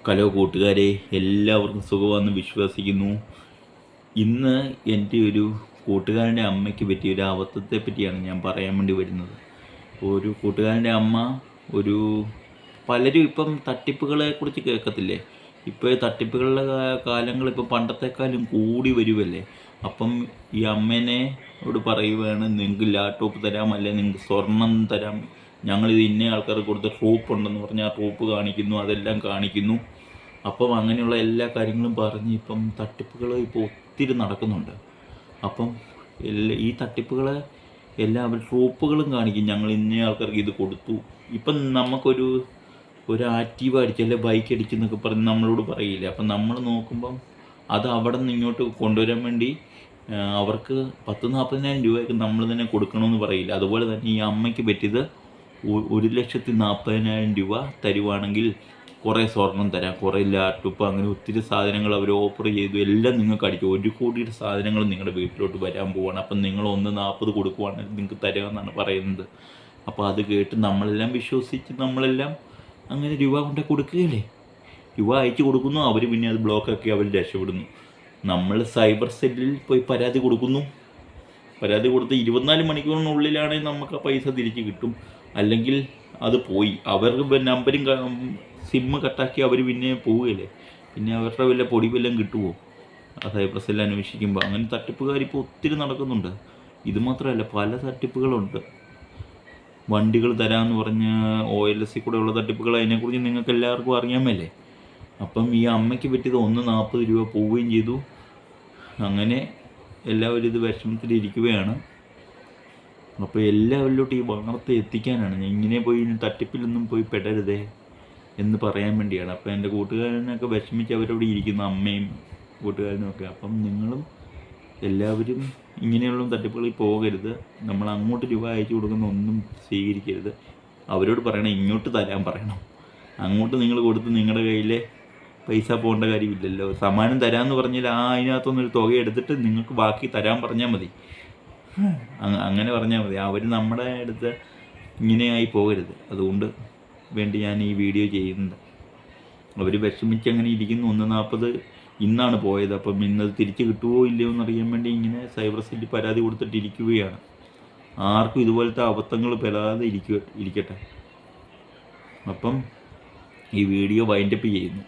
Hello കൂട്ടുകാരെ, എല്ലാവർക്കും സുഖമാണെന്ന് വിശ്വസിക്കുന്നു. ഇന്ന് എൻ്റെ ഒരു കൂട്ടുകാരൻ്റെ അമ്മയ്ക്ക് പറ്റിയ ഒരു അബദ്ധത്തെ പറ്റിയാണ് ഞാൻ പറയാൻ വേണ്ടി വരുന്നത്. ഒരു കൂട്ടുകാരൻ്റെ അമ്മ പലരും ഇപ്പം തട്ടിപ്പുകളെ കുറിച്ച് കേൾക്കത്തില്ലേ? ഇപ്പോൾ തട്ടിപ്പുകളുടെ കാലങ്ങൾ ഇപ്പോൾ പണ്ടത്തെക്കാളും കൂടി വരുമല്ലേ. അപ്പം ഈ അമ്മേനോട് പറയുകയാണ്, നിങ്ങൾക്ക് ലാപ്ടോപ്പ് തരാം, അല്ലെങ്കിൽ നിങ്ങൾക്ക് സ്വർണം തരാം, ഞങ്ങളിത് ഇന്ന ആൾക്കാർക്ക് കൊടുത്ത ട്രൂപ്പ് ഉണ്ടെന്ന് പറഞ്ഞാൽ ആ ട്രൂപ്പ് കാണിക്കുന്നു, അതെല്ലാം കാണിക്കുന്നു. അപ്പം അങ്ങനെയുള്ള എല്ലാ കാര്യങ്ങളും പറഞ്ഞ് ഇപ്പം തട്ടിപ്പുകൾ ഇപ്പോൾ ഒത്തിരി നടക്കുന്നുണ്ട്. അപ്പം ഈ തട്ടിപ്പുകളെ അവർ ട്രൂപ്പുകളും കാണിക്കും, ഞങ്ങൾ ഇന്ന ആൾക്കാർക്ക് ഇത് കൊടുത്തു. ഇപ്പം നമുക്കൊരു ആക്റ്റീവ് അടിച്ച് അല്ലെങ്കിൽ ബൈക്ക് അടിച്ചെന്നൊക്കെ പറഞ്ഞ് നമ്മളോട് പറയില്ല. അപ്പം നമ്മൾ നോക്കുമ്പം അത് അവിടെ നിന്ന് ഇങ്ങോട്ട് കൊണ്ടുവരാൻ വേണ്ടി അവർക്ക് 10,40,000 രൂപയൊക്കെ നമ്മൾ തന്നെ കൊടുക്കണമെന്ന് പറയില്ല. അതുപോലെ തന്നെ ഈ അമ്മയ്ക്ക് പറ്റിയത് 1,40,000 രൂപ തരുവാണെങ്കിൽ കുറേ സ്വർണം തരാം, കുറേ ലാപ്ടോപ്പ്, അങ്ങനെ ഒത്തിരി സാധനങ്ങൾ അവർ ഓഫർ ചെയ്തു. എല്ലാം നിങ്ങൾക്ക് അടിക്കും. 1 കോടിയുടെ സാധനങ്ങൾ നിങ്ങളുടെ വീട്ടിലോട്ട് വരാൻ പോവാണ്. അപ്പം നിങ്ങൾ 1,40 കൊടുക്കുവാണെങ്കിൽ നിങ്ങൾക്ക് തരാമെന്നാണ് പറയുന്നത്. അപ്പോൾ അത് കേട്ട് നമ്മളെല്ലാം വിശ്വസിച്ച് നമ്മളെല്ലാം അങ്ങനെ രൂപ കൊണ്ട് കൊടുക്കുകയല്ലേ. രൂപ അയച്ചു കൊടുക്കുന്നു, അവർ പിന്നെ അത് ബ്ലോക്കാക്കി അവർ രക്ഷപ്പെടുന്നു. നമ്മൾ സൈബർ സെല്ലിൽ പോയി പരാതി കൊടുക്കുന്നു. പരാതി കൊടുത്ത് 24 മണിക്കൂറിനുള്ളിലാണെങ്കിൽ നമുക്ക് ആ പൈസ തിരിച്ച് കിട്ടും. അല്ലെങ്കിൽ അത് പോയി അവർക്ക് നമ്പരും സിമ്മ് കട്ടാക്കി അവർ പിന്നെ പോവുകയല്ലേ. പിന്നെ അവരുടെ വല്ല പൊടി വല്ലതും കിട്ടുമോ ആ സൈബർ സെല്ല് അന്വേഷിക്കുമ്പോൾ? അങ്ങനെ തട്ടിപ്പുകാരിപ്പോൾ ഒത്തിരി നടക്കുന്നുണ്ട്. ഇത് മാത്രമല്ല, പല തട്ടിപ്പുകളുണ്ട്. വണ്ടികൾ തരാമെന്ന് പറഞ്ഞ് OLS കൂടെ ഉള്ള തട്ടിപ്പുകൾ, അതിനെക്കുറിച്ച് നിങ്ങൾക്ക് എല്ലാവർക്കും അറിയാമല്ലേ. അപ്പം ഈ അമ്മയ്ക്ക് പറ്റിയത് 1,40 രൂപ പോവുകയും ചെയ്തു. അങ്ങനെ എല്ലാവരും ഇത് വിഷമത്തിലിരിക്കുകയാണ്. അപ്പോൾ എല്ലാവരിലോട്ട് ഈ വാർത്ത എത്തിക്കാനാണ് ഞാൻ ഇങ്ങനെ പോയി തട്ടിപ്പിലൊന്നും പോയി പെടരുതേ എന്ന് പറയാൻ വേണ്ടിയാണ്. അപ്പോൾ എൻ്റെ കൂട്ടുകാരനൊക്കെ വിഷമിച്ച് അവരവിടെ ഇരിക്കുന്ന അമ്മയും കൂട്ടുകാരനും ഒക്കെ. അപ്പം നിങ്ങളും എല്ലാവരും ഇങ്ങനെയുള്ള തട്ടിപ്പുകളിൽ പോകരുത്. നമ്മൾ അങ്ങോട്ട് രൂപ അയച്ചു കൊടുക്കുന്ന ഒന്നും സ്വീകരിക്കരുത്. അവരോട് പറയണം, ഇങ്ങോട്ട് തരാൻ പറയണം. അങ്ങോട്ട് നിങ്ങൾ കൊടുത്ത് നിങ്ങളുടെ കയ്യിലെ പൈസ പോകേണ്ട കാര്യമില്ലല്ലോ. സമ്മാനം തരാമെന്ന് പറഞ്ഞാൽ അതിനകത്തൊന്നൊരു തുക എടുത്തിട്ട് നിങ്ങൾക്ക് ബാക്കി തരാൻ പറഞ്ഞാൽ മതി. അങ്ങനെ പറഞ്ഞാൽ മതി. അവർ നമ്മുടെ അടുത്ത് ഇങ്ങനെയായി പോകരുത്. അതുകൊണ്ട് വേണ്ടി ഞാൻ ഈ വീഡിയോ ചെയ്യുന്നത്. അവർ വിഷമിച്ച് അങ്ങനെ ഇരിക്കുന്നു. 1,40 ഇന്നാണ് പോയത്. അപ്പം ഇന്നത് തിരിച്ച് കിട്ടുമോ ഇല്ലയോ എന്നറിയാൻ വേണ്ടി ഇങ്ങനെ സൈബർ സെല്ലിൽ പരാതി കൊടുത്തിട്ടിരിക്കുകയാണ്. ആർക്കും ഇതുപോലത്തെ അബദ്ധങ്ങൾ പെടാതെ ഇരിക്കട്ടെ. അപ്പം ഈ വീഡിയോ വൈൻഡപ്പ് ചെയ്യുന്നു.